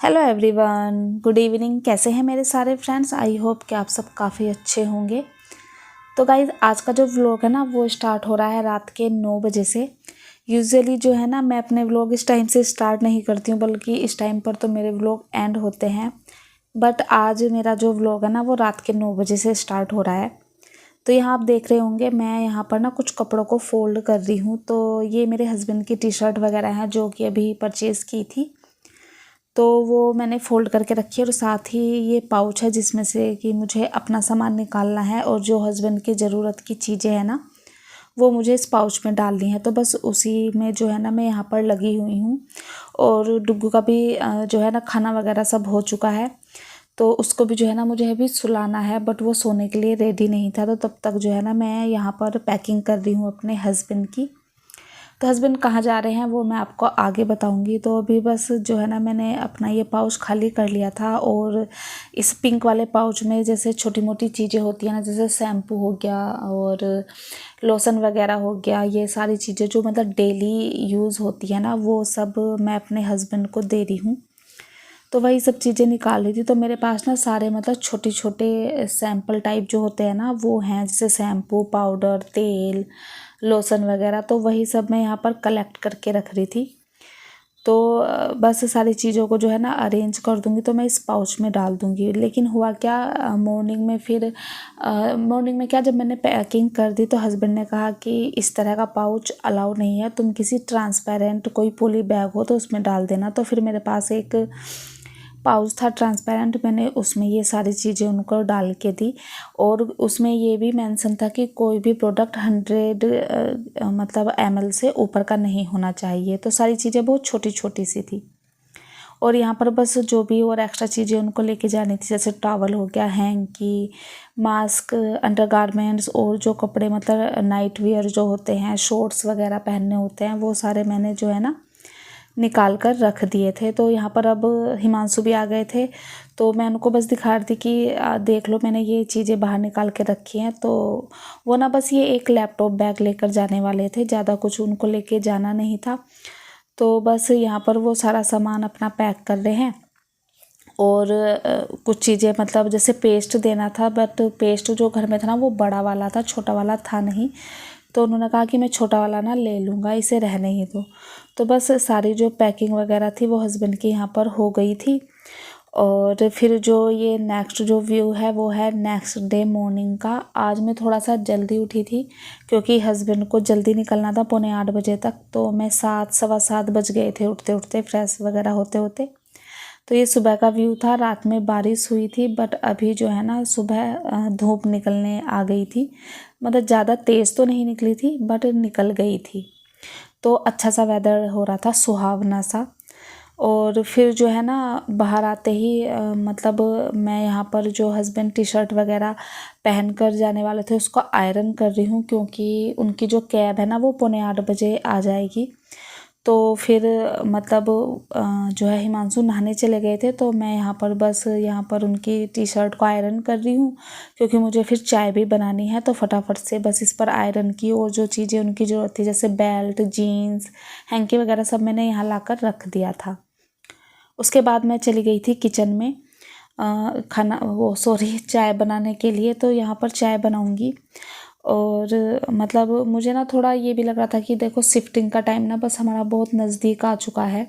Hello everyone, good evening. कैसे हैं मेरे सारे फ्रेंड्स? आई होप कि आप सब काफ़ी अच्छे होंगे। तो गाइज, आज का जो व्लॉग है ना वो स्टार्ट हो रहा है रात के 9 बजे से। यूजुअली जो है ना मैं अपने व्लॉग इस टाइम से स्टार्ट नहीं करती हूँ, बल्कि इस टाइम पर तो मेरे व्लॉग एंड होते हैं। बट आज मेरा जो व्लॉग है ना वो रात के 9 बजे से स्टार्ट हो रहा है। तो यहाँ आप देख रहे होंगे मैं यहाँ पर ना कुछ कपड़ों को फोल्ड कर रही हूँ। तो ये मेरे हस्बैंड की टी शर्ट वगैरह हैं जो कि अभी परचेज़ की थी, तो वो मैंने फ़ोल्ड करके रखी है। और साथ ही ये पाउच है जिसमें से कि मुझे अपना सामान निकालना है और जो हस्बैंड की ज़रूरत की चीज़ें हैं ना वो मुझे इस पाउच में डालनी है। तो बस उसी में जो है ना मैं यहाँ पर लगी हुई हूँ। और डुग्गू का भी जो है ना खाना वगैरह सब हो चुका है, तो उसको भी जो है ना मुझे अभी सुलाना है। बट वो सोने के लिए रेडी नहीं था, तो तब तक जो है ना मैं यहाँ पर पैकिंग कर रही हूँ अपने हस्बैंड की। तो हस्बैंड कहाँ जा रहे हैं वो मैं आपको आगे बताऊंगी। तो अभी बस जो है ना मैंने अपना ये पाउच खाली कर लिया था, और इस पिंक वाले पाउच में जैसे छोटी मोटी चीज़ें होती हैं ना, जैसे शैम्पू हो गया और लोशन वगैरह हो गया, ये सारी चीज़ें जो मतलब डेली यूज़ होती है ना वो सब मैं अपने हस्बैंड को दे रही हूँ। तो वही सब चीज़ें निकाल रही थी। तो मेरे पास ना सारे मतलब छोटे छोटे सैंपल टाइप जो होते हैं ना वो हैं, जैसे शैम्पू, पाउडर, तेल, लोशन वगैरह। तो वही सब मैं यहाँ पर कलेक्ट करके रख रही थी। तो बस सारी चीज़ों को जो है ना अरेंज कर दूँगी, तो मैं इस पाउच में डाल दूँगी। लेकिन हुआ क्या, मॉर्निंग में क्या, जब मैंने पैकिंग कर दी तो हस्बैंड ने कहा कि इस तरह का पाउच अलाउ नहीं है, तुम किसी ट्रांसपेरेंट कोई पॉली बैग हो तो उसमें डाल देना। तो फिर मेरे पास एक पाउच था ट्रांसपेरेंट, मैंने उसमें ये सारी चीज़ें उनको डाल के दी। और उसमें ये भी मेंशन था कि कोई भी प्रोडक्ट 100 मतलब ml से ऊपर का नहीं होना चाहिए। तो सारी चीज़ें बहुत छोटी छोटी सी थी। और यहाँ पर बस जो भी और एक्स्ट्रा चीज़ें उनको लेके जानी थी, जैसे टॉवल हो गया, हैंकी, मास्क, अंडरगारमेंट्स, और जो कपड़े मतलब नाइट वियर जो होते हैं, शॉर्ट्स वगैरह पहनने होते हैं, वो सारे मैंने जो है ना निकाल कर रख दिए थे। तो यहाँ पर अब हिमांशु भी आ गए थे, तो मैं उनको बस दिखा रही थी कि देख लो मैंने ये चीज़ें बाहर निकाल के रखी हैं। तो वो ना बस ये एक लैपटॉप बैग लेकर जाने वाले थे, ज़्यादा कुछ उनको लेके जाना नहीं था। तो बस यहाँ पर वो सारा सामान अपना पैक कर रहे हैं। और कुछ चीज़ें मतलब जैसे पेस्ट देना था, बट पेस्ट जो घर में था ना वो बड़ा वाला था, छोटा वाला था नहीं। तो उन्होंने कहा कि मैं छोटा वाला ना ले लूँगा, इसे रहने ही दो। तो बस सारी जो पैकिंग वगैरह थी वो हस्बैंड की यहाँ पर हो गई थी। और फिर जो ये नेक्स्ट जो व्यू है वो है नेक्स्ट डे मॉर्निंग का। आज मैं थोड़ा सा जल्दी उठी थी क्योंकि हस्बैंड को जल्दी निकलना था, 7:45 तक। तो मैं 7, सवा 7 बज गए थे उठते उठते, फ्रेश वगैरह होते होते। तो ये सुबह का व्यू था। रात में बारिश हुई थी, बट अभी जो है ना सुबह धूप निकलने आ गई थी। मतलब ज़्यादा तेज़ तो नहीं निकली थी, बट निकल गई थी। तो अच्छा सा वेदर हो रहा था, सुहावना सा। और फिर जो है ना बाहर आते ही मतलब मैं यहाँ पर जो हस्बैंड टी शर्ट वगैरह पहन कर जाने वाले थे उसको आयरन कर रही हूँ, क्योंकि उनकी जो कैब है ना वो 7:45 बजे आ जाएगी। तो फिर मतलब जो है हिमांशु नहाने चले गए थे, तो मैं यहाँ पर बस यहाँ पर उनकी टी शर्ट को आयरन कर रही हूँ, क्योंकि मुझे फिर चाय भी बनानी है। तो फटाफट से बस इस पर आयरन की, और जो चीज़ें उनकी ज़रूरत थी जैसे बेल्ट, जीन्स, हैंकी वगैरह सब मैंने यहाँ लाकर रख दिया था। उसके बाद मैं चली गई थी किचन में चाय बनाने के लिए। तो यहाँ पर चाय बनाऊँगी। और मतलब मुझे ना थोड़ा ये भी लग रहा था कि देखो शिफ्टिंग का टाइम ना बस हमारा बहुत नज़दीक आ चुका है।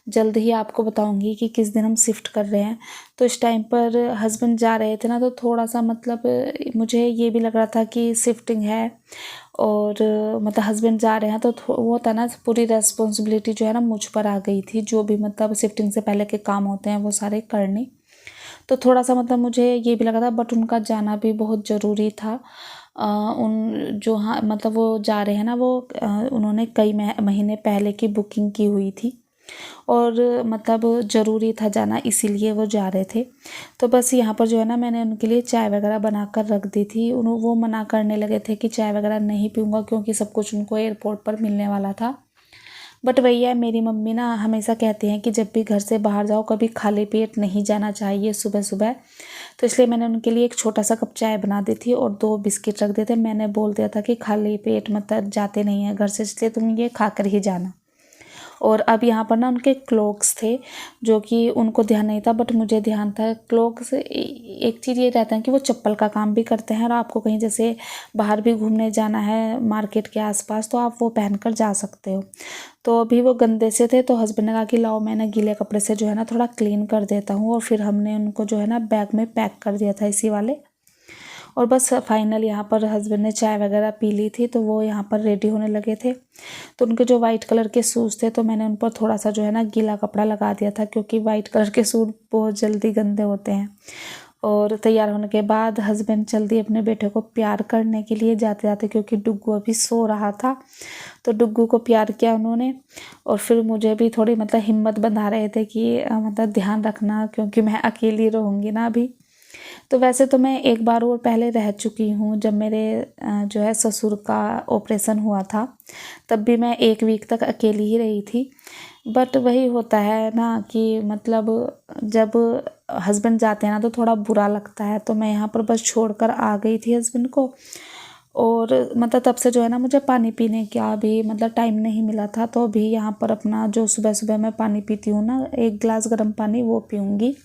जल्द ही आपको बताऊंगी कि किस दिन हम शिफ्ट कर रहे हैं। तो इस टाइम पर हस्बैंड जा रहे थे ना, तो थोड़ा सा मतलब मुझे ये भी लग रहा था कि शिफ्टिंग है, और मतलब हस्बैंड जा रहे हैं तो वो था ना पूरी रेस्पॉन्सिबिलिटी जो है ना मुझ पर आ गई थी, जो भी मतलब शिफ्टिंग से पहले के काम होते हैं वो सारे करने। तो थोड़ा सा मतलब मुझे ये भी लगा था, बट उनका जाना भी बहुत ज़रूरी था। उन जो हाँ मतलब वो जा रहे हैं ना वो उन्होंने कई महीने पहले की बुकिंग की हुई थी, और मतलब ज़रूरी था जाना, इसीलिए वो जा रहे थे। तो बस यहाँ पर जो है ना मैंने उनके लिए चाय वगैरह बना कर रख दी थी। वो मना करने लगे थे कि चाय वगैरह नहीं पीऊँगा, क्योंकि सब कुछ उनको एयरपोर्ट पर मिलने वाला था। बट वही है, मेरी मम्मी ना हमेशा कहती हैं कि जब भी घर से बाहर जाओ कभी खाली पेट नहीं जाना चाहिए सुबह सुबह। तो इसलिए मैंने उनके लिए एक छोटा सा कप चाय बना दी थी और 2 बिस्किट रख दिए थे। मैंने बोल दिया था कि खाली पेट मतलब जाते नहीं हैं घर से, इसलिए तुम ये खा कर ही जाना। और अब यहाँ पर ना उनके क्लोक्स थे जो कि उनको ध्यान नहीं था, बट मुझे ध्यान था। क्लोक्स एक चीज़ ये रहता है कि वो चप्पल का काम भी करते हैं, और आपको कहीं जैसे बाहर भी घूमने जाना है मार्केट के आसपास तो आप वो पहनकर जा सकते हो। तो अभी वो गंदे से थे, तो हस्बैंड ने कहा कि लाओ मैंने गीले कपड़े से जो है ना थोड़ा क्लीन कर देता हूँ, और फिर हमने उनको जो है ना बैग में पैक कर दिया था इसी वाले। और बस फाइनल यहाँ पर हस्बैंड ने चाय वगैरह पी ली थी, तो वो यहाँ पर रेडी होने लगे थे। तो उनके जो वाइट कलर के शूज़ थे, तो मैंने उन पर थोड़ा सा जो है ना गीला कपड़ा लगा दिया था, क्योंकि वाइट कलर के शूज़ बहुत जल्दी गंदे होते हैं। और तैयार होने के बाद हस्बैंड जल्दी अपने बेटे को प्यार करने के लिए जाते जाते, क्योंकि डुग्गू अभी सो रहा था, तो डुग्गू को प्यार किया उन्होंने। और फिर मुझे भी थोड़ी मतलब हिम्मत बंधा रहे थे कि मतलब ध्यान रखना, क्योंकि मैं अकेली रहूँगी ना अभी। तो वैसे तो मैं एक बार और पहले रह चुकी हूँ, जब मेरे जो है ससुर का ऑपरेशन हुआ था, तब भी मैं 1 वीक तक अकेली ही रही थी। बट वही होता है ना कि मतलब जब हस्बैंड जाते हैं ना तो थोड़ा बुरा लगता है। तो मैं यहाँ पर बस छोड़कर आ गई थी हस्बैंड को, और मतलब तब से जो है ना मुझे पानी पीने का भी मतलब टाइम नहीं मिला था। तो अभी यहाँ पर अपना जो सुबह सुबह मैं पानी पीती हूँ ना, 1 गिलास गर्म पानी वो पीऊँगी।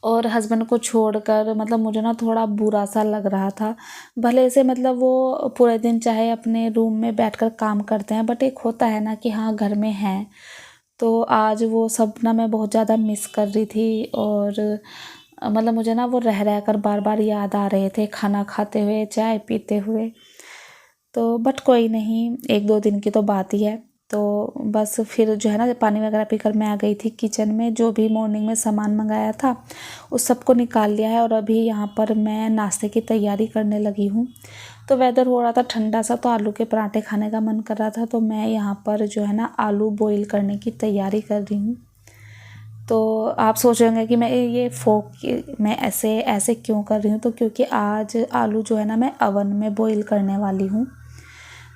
और हस्बैंड को छोड़कर मतलब मुझे ना थोड़ा बुरा सा लग रहा था। भले से मतलब वो पूरे दिन चाहे अपने रूम में बैठकर काम करते हैं, बट एक होता है ना कि हाँ घर में हैं। तो आज वो सब ना मैं बहुत ज़्यादा मिस कर रही थी, और मतलब मुझे ना वो रह रह कर बार बार याद आ रहे थे, खाना खाते हुए चाय पीते हुए। तो बट कोई नहीं, 1-2 दिन की तो बात ही है। तो बस फिर जो है ना पानी वगैरह पीकर मैं आ गई थी किचन में। जो भी मॉर्निंग में सामान मंगाया था उस सबको निकाल लिया है, और अभी यहाँ पर मैं नाश्ते की तैयारी करने लगी हूँ। तो वेदर हो रहा था ठंडा सा, तो आलू के पराठे खाने का मन कर रहा था, तो मैं यहाँ पर जो है ना आलू बॉईल करने की तैयारी कर रही हूँ। तो आप सोच रहे होंगे कि मैं ऐसे ऐसे क्यों कर रही हूँ, तो क्योंकि आज आलू जो है ना मैं अवन में बॉईल करने वाली हूँ।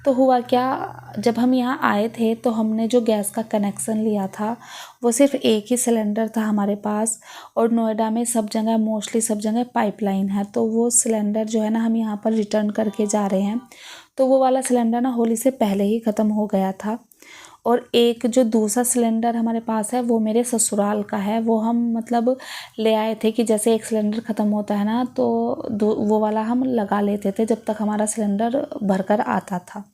तो हुआ क्या, जब हम यहाँ आए थे तो हमने जो गैस का कनेक्शन लिया था वो सिर्फ एक ही सिलेंडर था हमारे पास, और नोएडा में सब जगह मोस्टली सब जगह पाइपलाइन है। तो वो सिलेंडर जो है ना हम यहाँ पर रिटर्न करके जा रहे हैं, तो वो वाला सिलेंडर ना होली से पहले ही ख़त्म हो गया था। और एक जो दूसरा सिलेंडर हमारे पास है वो मेरे ससुराल का है, वो हम मतलब ले आए थे कि जैसे एक सिलेंडर ख़त्म होता है ना तो वो वाला हम लगा लेते थे जब तक हमारा सिलेंडर भरकर आता था।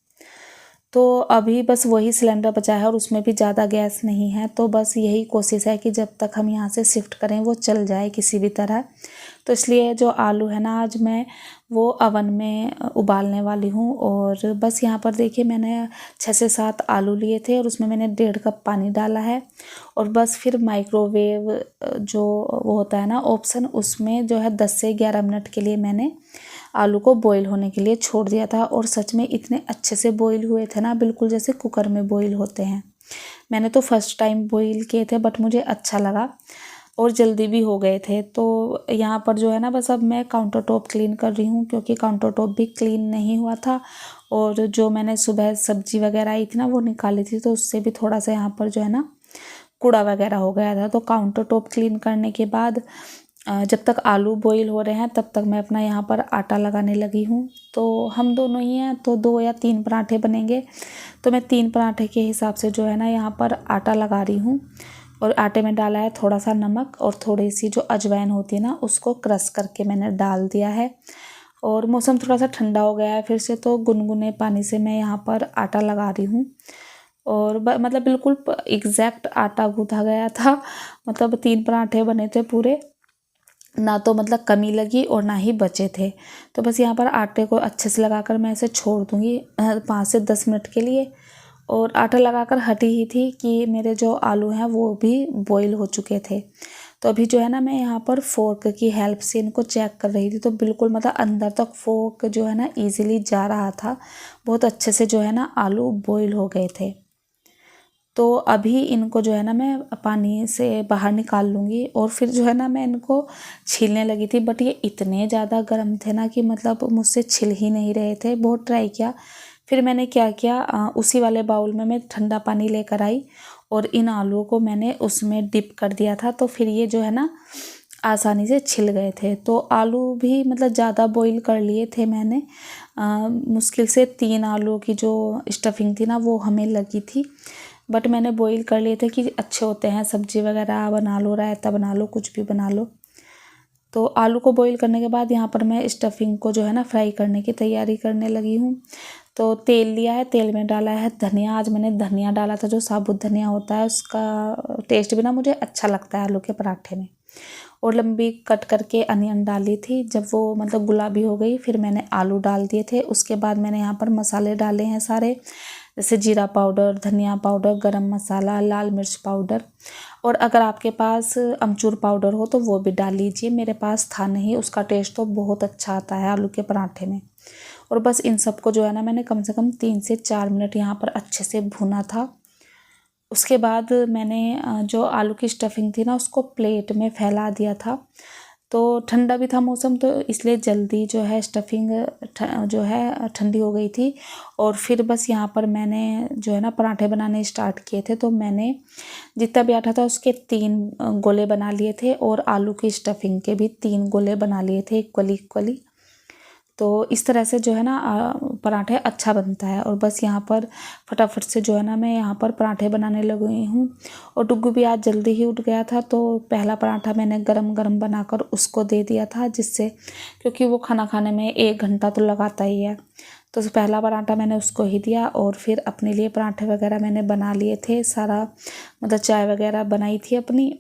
तो अभी बस वही सिलेंडर बचा है, और उसमें भी ज़्यादा गैस नहीं है। तो बस यही कोशिश है कि जब तक हम यहाँ से शिफ्ट करें वो चल जाए किसी भी तरह। तो इसलिए जो आलू है ना आज मैं वो अवन में उबालने वाली हूँ। और बस यहाँ पर देखिए मैंने 6 से 7 आलू लिए थे, और उसमें मैंने 1.5 कप पानी डाला है। और बस फिर माइक्रोवेव जो वो होता है ना ऑप्शन, उसमें जो है 10 से 11 मिनट के लिए मैंने आलू को बॉईल होने के लिए छोड़ दिया था। और सच में इतने अच्छे से बॉईल हुए थे ना, बिल्कुल जैसे कुकर में बॉईल होते हैं। मैंने तो फर्स्ट टाइम बॉईल किए थे, बट मुझे अच्छा लगा, और जल्दी भी हो गए थे। तो यहाँ पर जो है ना बस अब मैं काउंटर टॉप क्लीन कर रही हूँ, क्योंकि काउंटर टॉप भी क्लीन नहीं हुआ था। और जो मैंने सुबह सब्जी वगैरह आई थी ना वो निकाली थी, तो उससे भी थोड़ा सा यहाँ पर जो है ना कूड़ा वगैरह हो गया था। तो काउंटर टॉप क्लीन करने के बाद जब तक आलू बॉईल हो रहे हैं तब तक मैं अपना यहाँ पर आटा लगाने लगी हूँ। तो हम दोनों ही हैं, तो 2 या 3 पराठे बनेंगे। तो मैं 3 पराठे के हिसाब से जो है ना यहाँ पर आटा लगा रही हूँ। और आटे में डाला है थोड़ा सा नमक, और थोड़ी सी जो अजवाइन होती है ना उसको क्रश करके मैंने डाल दिया है। और मौसम थोड़ा सा ठंडा हो गया है फिर से, तो गुनगुने पानी से मैं यहाँ पर आटा लगा रही हूँ। और मतलब बिल्कुल एग्जैक्ट आटा गूँथा गया था, मतलब 3 पराठे बने थे पूरे, ना तो मतलब कमी लगी और ना ही बचे थे। तो बस यहाँ पर आटे को अच्छे से लगाकर मैं इसे छोड़ दूँगी 5 से 10 मिनट के लिए। और आटा लगाकर हटी ही थी कि मेरे जो आलू हैं वो भी बॉईल हो चुके थे। तो अभी जो है ना मैं यहाँ पर फोर्क की हेल्प से इनको चेक कर रही थी, तो बिल्कुल मतलब अंदर तक फोर्क जो है ना ईज़िली जा रहा था। बहुत अच्छे से जो है ना आलू बॉईल हो गए थे। तो अभी इनको जो है ना मैं पानी से बाहर निकाल लूँगी, और फिर जो है ना मैं इनको छीलने लगी थी, बट ये इतने ज़्यादा गर्म थे ना कि मतलब मुझसे छिल ही नहीं रहे थे। बहुत ट्राई किया, फिर मैंने क्या किया, उसी वाले बाउल में मैं ठंडा पानी लेकर आई, और इन आलूओं को मैंने उसमें डिप कर दिया था। तो फिर ये जो है ना आसानी से छिल गए थे। तो आलू भी मतलब ज़्यादा बॉईल कर लिए थे मैंने, मुश्किल से 3 आलूओं की जो स्टफिंग थी ना वो हमें लगी थी। बट मैंने बॉईल कर लिए थे कि अच्छे होते हैं, सब्जी वगैरह बना लो, रायता बना लो, कुछ भी बना लो। तो आलू को बॉईल करने के बाद यहाँ पर मैं स्टफिंग को जो है ना फ्राई करने की तैयारी करने लगी हूँ। तो तेल लिया है, तेल में डाला है धनिया। आज मैंने धनिया डाला था, जो साबुत धनिया होता है, उसका टेस्ट भी ना मुझे अच्छा लगता है आलू के पराठे में। और लंबी कट करके अनियन डाली थी। जब वो मतलब गुलाबी हो गई फिर मैंने आलू डाल दिए थे। उसके बाद मैंने यहाँ पर मसाले डाले हैं सारे, जैसे जीरा पाउडर, धनिया पाउडर, गरम मसाला, लाल मिर्च पाउडर। और अगर आपके पास अमचूर पाउडर हो तो वो भी डाल लीजिए। मेरे पास था नहीं, उसका टेस्ट तो बहुत अच्छा आता है आलू के पराठे में। और बस इन सबको जो है ना मैंने कम से कम 3 से 4 मिनट यहाँ पर अच्छे से भुना था। उसके बाद मैंने जो आलू की स्टफिंग थी ना उसको प्लेट में फैला दिया था। तो ठंडा भी था मौसम, तो इसलिए जल्दी जो है स्टफिंग जो है ठंडी हो गई थी। और फिर बस यहाँ पर मैंने जो है ना पराठे बनाने स्टार्ट किए थे। तो मैंने जितना भी आटा था उसके 3 गोले बना लिए थे, और आलू की स्टफिंग के भी 3 गोले बना लिए थे इक्वली इक्वली। तो इस तरह से जो है ना पराठे अच्छा बनता है। और बस यहाँ पर फटाफट से जो है ना मैं यहाँ पर पराठे बनाने लगी हूँ। और डुग्गू भी आज जल्दी ही उठ गया था, तो पहला पराठा मैंने गरम गरम बनाकर उसको दे दिया था, जिससे क्योंकि वो खाना खाने में 1 घंटा तो लगाता ही है। तो पहला पराठा मैंने उसको ही दिया। और फिर अपने लिए पराठे वगैरह मैंने बना लिए थे सारा, मतलब चाय वगैरह बनाई थी अपनी।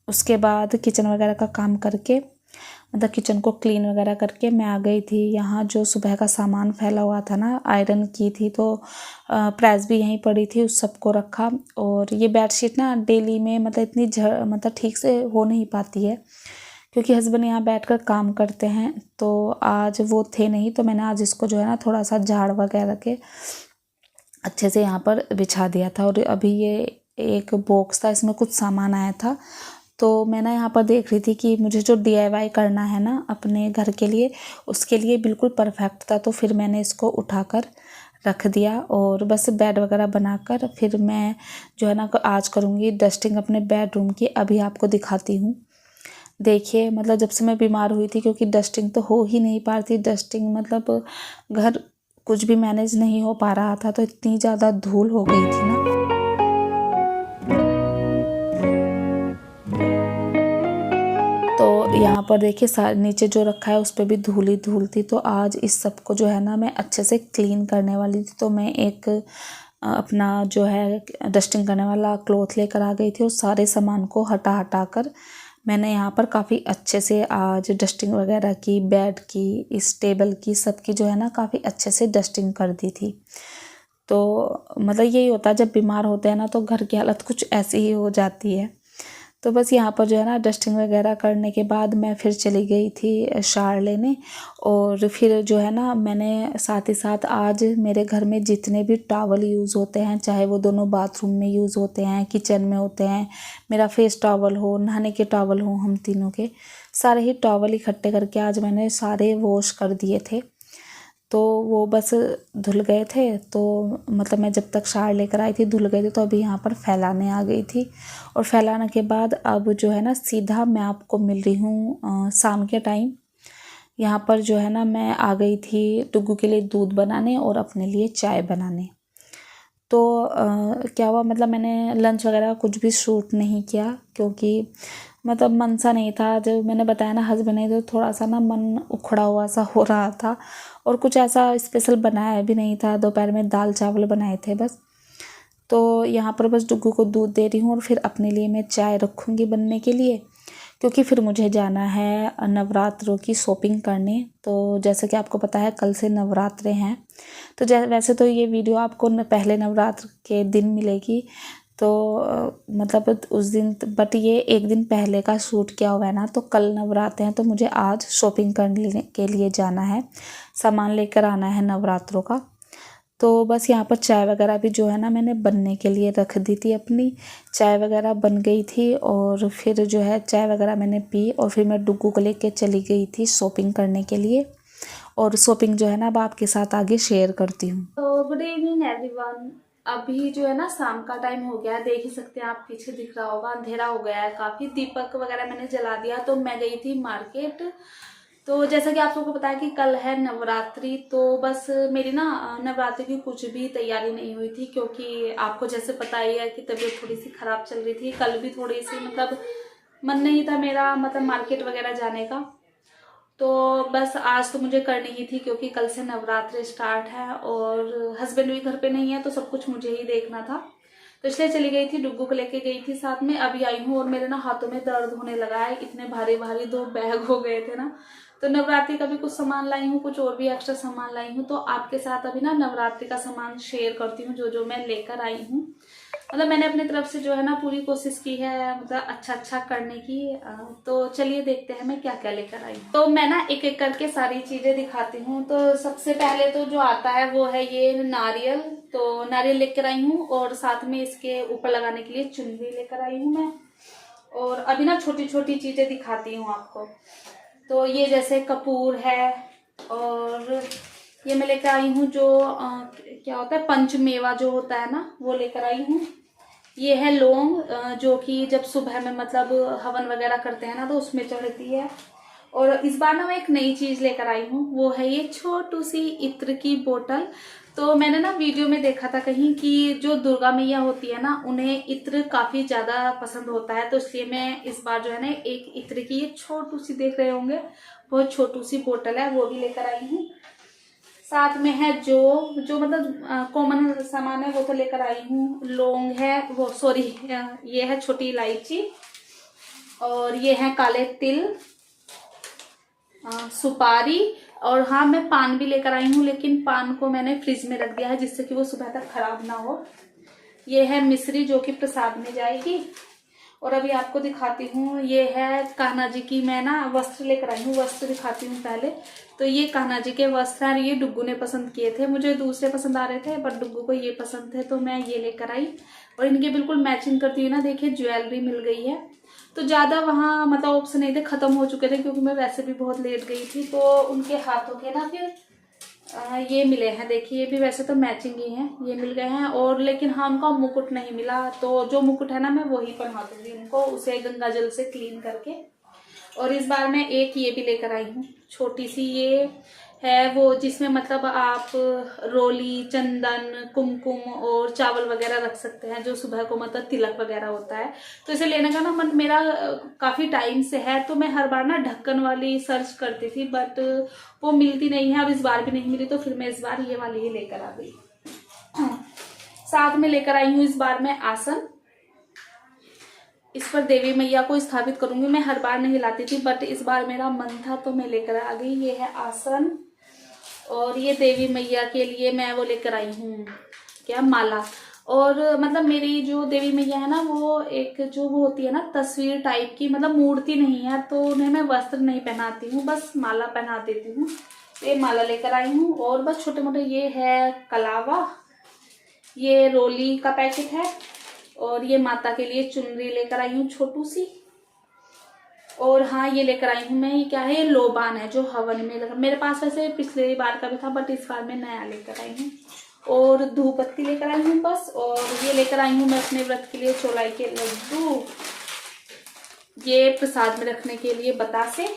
उसके बाद किचन वगैरह का काम करके, मतलब किचन को क्लीन वगैरह करके मैं आ गई थी यहाँ। जो सुबह का सामान फैला हुआ था ना, आयरन की थी, तो प्रेस भी यहीं पड़ी थी, उस सबको रखा। और ये बेडशीट ना डेली में मतलब इतनी मतलब ठीक से हो नहीं पाती है, क्योंकि हस्बैंड यहाँ बैठकर काम करते हैं। तो आज वो थे नहीं, तो मैंने आज इसको जो है ना थोड़ा सा झाड़ वगैरह के अच्छे से यहाँ पर बिछा दिया था। और अभी ये एक बॉक्स था, इसमें कुछ सामान आया था। तो मैं ना यहाँ पर देख रही थी कि मुझे जो DIY करना है ना अपने घर के लिए, उसके लिए बिल्कुल परफेक्ट था। तो फिर मैंने इसको उठाकर रख दिया, और बस बेड वगैरह बनाकर फिर मैं जो है ना आज करूँगी डस्टिंग अपने बेडरूम की। अभी आपको दिखाती हूँ। देखिए मतलब जब से मैं बीमार हुई थी, क्योंकि डस्टिंग तो हो ही नहीं पा रही थी। डस्टिंग मतलब घर कुछ भी मैनेज नहीं हो पा रहा था, तो इतनी ज़्यादा धूल हो गई थी ना। तो यहाँ पर देखिए सारे नीचे जो रखा है उस पर भी धूल ही धूल थी। तो आज इस सब को जो है ना मैं अच्छे से क्लीन करने वाली थी। तो मैं एक अपना जो है डस्टिंग करने वाला क्लॉथ लेकर आ गई थी, और सारे सामान को हटा हटा कर मैंने यहाँ पर काफ़ी अच्छे से आज डस्टिंग वगैरह की, बेड की, इस टेबल की, सबकी जो है ना काफ़ी अच्छे से डस्टिंग कर दी थी। तो मतलब यही होता है जब बीमार होते हैं ना, तो घर की हालत कुछ ऐसी ही हो जाती है। तो बस यहाँ पर जो है ना डस्टिंग वगैरह करने के बाद मैं फिर चली गई थी शावर लेने। और फिर जो है ना मैंने साथ ही साथ आज मेरे घर में जितने भी टॉवल यूज़ होते हैं, चाहे वो दोनों बाथरूम में यूज़ होते हैं, किचन में होते हैं, मेरा फेस टॉवल हो, नहाने के टॉवल हो, हम तीनों के सारे ही टॉवल इकट्ठे करके आज मैंने सारे वॉश कर दिए थे। तो वो बस धुल गए थे। तो मतलब मैं जब तक शावर लेकर आई थी धुल गए थे, तो अभी यहाँ पर फैलाने आ गई थी। और फैलाने के बाद अब जो है ना सीधा मैं आपको मिल रही हूँ शाम के टाइम। यहाँ पर जो है ना मैं आ गई थी डुग्गू के लिए दूध बनाने और अपने लिए चाय बनाने। तो क्या हुआ, मतलब मैंने लंच वगैरह कुछ भी शूट नहीं किया, क्योंकि मतलब मन सा नहीं था। जब मैंने बताया ना हस्बैंड ने, तो थोड़ा सा ना मन उखड़ा हुआ सा हो रहा था। और कुछ ऐसा स्पेशल बनाया भी नहीं था, दोपहर में दाल चावल बनाए थे बस। तो यहाँ पर बस डुग्गू को दूध दे रही हूँ, और फिर अपने लिए मैं चाय रखूँगी बनने के लिए, क्योंकि फिर मुझे जाना है नवरात्रों की शॉपिंग करने। तो जैसे कि आपको पता है कल से नवरात्रे हैं। तो वैसे तो ये वीडियो आपको पहले नवरात्र के दिन मिलेगी, तो मतलब उस दिन, बट ये 1 दिन पहले का शूट किया हुआ है ना। तो कल नवरात्र हैं, तो मुझे आज शॉपिंग करने के लिए जाना है, सामान लेकर आना है नवरात्रों का। तो बस यहाँ पर चाय वगैरह भी जो है ना मैंने बनने के लिए रख दी थी अपनी। चाय वगैरह बन गई थी, और फिर जो है चाय वगैरह मैंने पी, और फिर मैं डुग्गू को लेके चली गई थी शॉपिंग करने के लिए। और शॉपिंग जो है ना अब आपके साथ आगे शेयर करती हूँ। तो गुड इवनिंग एवरीवन। अभी जो है ना शाम का टाइम हो गया है, देख ही सकते हैं आप, पीछे दिख रहा होगा, अंधेरा हो गया है काफ़ी। दीपक वगैरह मैंने जला दिया। तो मैं गई थी मार्केट, तो जैसा कि आप सबको पता है कि कल है नवरात्रि, तो बस मेरी ना नवरात्रि की कुछ भी तैयारी नहीं हुई थी, क्योंकि आपको जैसे पता ही है कि तबीयत थोड़ी सी खराब चल रही थी। कल भी थोड़ी सी मतलब मन नहीं था मेरा मतलब मार्केट वगैरह जाने का, तो बस आज तो मुझे करनी ही थी, क्योंकि कल से नवरात्रि स्टार्ट है और हस्बैंड भी घर पे नहीं है, तो सब कुछ मुझे ही देखना था। तो इसलिए चली गई थी, डुग्गू को लेके गई थी साथ में। अभी आई हूँ और मेरे ना हाथों में दर्द होने लगा है, इतने भारी भारी 2 बैग हो गए थे ना। तो नवरात्रि का भी कुछ सामान लाई हूँ, कुछ और भी एक्स्ट्रा सामान लाई हूँ, तो आपके साथ अभी ना नवरात्रि का सामान शेयर करती हूँ, जो जो मैं लेकर आई हूँ। मतलब मैंने अपनी तरफ से जो है ना पूरी कोशिश की है, मतलब अच्छा करने की। तो चलिए देखते हैं मैं क्या क्या लेकर आई हूँ। तो मैं ना एक एक करके सारी चीजें दिखाती हूँ। तो सबसे पहले तो जो आता है वो है ये नारियल। तो नारियल लेकर आई हूँ और साथ में इसके ऊपर लगाने के लिए चुनरी लेकर आई हूँ मैं। और अभी ना छोटी छोटी चीजें दिखाती हूँ आपको। तो ये जैसे कपूर है, और ये मैं लेकर आई हूँ जो क्या होता है पंचमेवा जो होता है ना, वो लेकर आई हूँ। ये है लौंग, जो कि जब सुबह में मतलब हवन वगैरह करते हैं ना तो उसमें चढ़ती है। और इस बार ना मैं एक नई चीज लेकर आई हूँ, वो है ये छोटू सी इत्र की बोतल। तो मैंने ना वीडियो में देखा था कहीं कि जो दुर्गा मैया होती है ना उन्हें इत्र काफी ज्यादा पसंद होता है, तो इसलिए मैं इस बार जो है ना एक इत्र की ये छोटू सी देख रहे होंगे बहुत छोटू सी बोतल है, वो भी लेकर आई हूँ। साथ में है जो जो मतलब कॉमन सामान है वो तो लेकर आई हूँ। लौंग है, वो सॉरी ये है छोटी इलायची, और ये है काले तिल, सुपारी, और हाँ मैं पान भी लेकर आई हूँ, लेकिन पान को मैंने फ्रिज में रख दिया है जिससे कि वो सुबह तक खराब ना हो। ये है मिश्री जो कि प्रसाद में जाएगी। और अभी आपको दिखाती हूँ, ये है कान्हा जी की मैं ना वस्त्र लेकर आई हूँ। वस्त्र दिखाती हूँ पहले। तो ये कान्हा जी के वस्त्र हैं, ये डुग्गू ने पसंद किए थे, मुझे दूसरे पसंद आ रहे थे बट डुग्गू को ये पसंद थे, तो मैं ये लेकर आई। और इनके बिल्कुल मैचिंग करती हुई ना देखिए ज्वेलरी मिल गई है। तो ज्यादा वहाँ मतलब ऑप्शन नहीं थे, खत्म हो चुके थे, क्योंकि मैं वैसे भी बहुत लेट गई थी। तो उनके हाथों के ना फिर ये मिले हैं, देखिए ये भी वैसे तो मैचिंग ही हैं, ये मिल गए हैं। और लेकिन हाँ उनका मुकुट नहीं मिला, तो जो मुकुट है ना मैं वही पहना दूंगी उनको, उसे गंगा जल से क्लीन करके। और इस बार मैं एक ये भी लेकर आई हूँ छोटी सी, ये है वो जिसमें मतलब आप रोली, चंदन, कुमकुम और चावल वगैरह रख सकते हैं, जो सुबह को मतलब तिलक वगैरह होता है। तो इसे लेने का ना मन मेरा काफी टाइम से है, तो मैं हर बार ना ढक्कन वाली सर्च करती थी बट वो मिलती नहीं है। अब इस बार भी नहीं मिली, तो फिर मैं इस बार ये वाली ही लेकर आ गई। साथ में लेकर आई हूँ इस बार मैं आसन, इस पर देवी मैया को स्थापित करूंगी। मैं हर बार नहीं लाती थी बट इस बार मेरा मन था तो मैं लेकर आ गई। ये है आसन, और ये देवी मैया के लिए मैं वो लेकर आई हूँ क्या माला। और मतलब मेरी जो देवी मैया है ना वो एक जो वो होती है ना तस्वीर टाइप की, मतलब मूर्ति नहीं है, तो उन्हें मैं वस्त्र नहीं पहनाती हूँ, बस माला पहना देती हूँ। ये माला लेकर आई हूँ। और बस छोटे मोटे ये है कलावा, ये रोली का पैकेट है, और ये माता के लिए चुनरी लेकर आई हूँ छोटू सी। और हाँ ये लेकर आई हूँ मैं, ये क्या है, ये लोबान है जो हवन में लगा, मेरे पास वैसे पिछले बार का भी था बट इस बार मैं नया लेकर आई हूँ। और धूप बत्ती लेकर आई हूँ बस। और ये लेकर आई हूँ मैं अपने व्रत के लिए चौलाई के लड्डू, ये प्रसाद में रखने के लिए बतासे,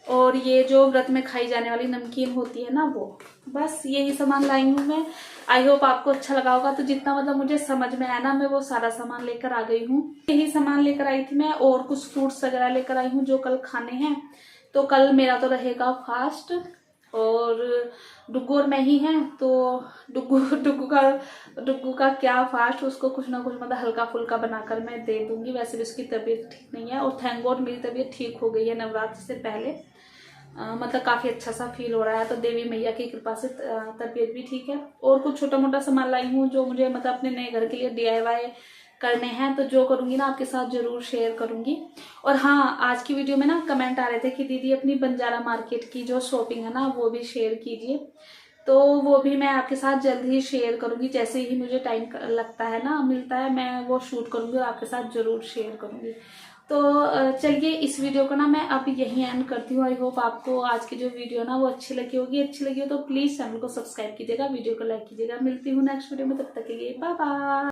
और ये जो व्रत में खाई जाने वाली नमकीन होती है ना वो। बस यही सामान लाई हूँ मैं। आई होप आपको अच्छा लगा होगा। तो जितना मतलब मुझे समझ में आया ना मैं वो सारा सामान लेकर आ गई हूँ। यही सामान लेकर आई थी मैं, और कुछ फ्रूट्स वगैरह लेकर आई हूँ जो कल खाने हैं। तो कल मेरा तो रहेगा फास्ट, और डुग्गू और मैं ही हैं, तो डुग्गू का क्या फास्ट, उसको कुछ ना कुछ मतलब हल्का फुल्का बनाकर मैं दे दूंगी। वैसे भी उसकी तबीयत ठीक नहीं है, और थैंक गॉड मेरी तबीयत ठीक हो गई है नवरात्र से पहले। मतलब काफी अच्छा सा फील हो रहा है, तो देवी मैया की कृपा से तबीयत भी ठीक है। और कुछ छोटा मोटा सामान लाई हूँ जो मुझे मतलब अपने नए घर के लिए DIY करने हैं, तो जो करूंगी ना आपके साथ जरूर शेयर करूंगी। और हाँ आज की वीडियो में ना कमेंट आ रहे थे कि दीदी अपनी बंजारा मार्केट की जो शॉपिंग है ना वो भी शेयर कीजिए, तो वो भी मैं आपके साथ जल्द ही शेयर करूंगी। जैसे ही मुझे टाइम लगता है ना मिलता है मैं वो शूट करूंगी और आपके साथ जरूर शेयर करूंगी। तो चलिए इस वीडियो को ना मैं अब यहीं एंड करती हूँ। आई होप आपको आज की जो वीडियो ना वो अच्छी लगी होगी। अच्छी लगी हो तो प्लीज चैनल को सब्सक्राइब कीजिएगा, वीडियो को लाइक कीजिएगा। मिलती हूँ नेक्स्ट वीडियो में, तब तक के लिए बाय बाय।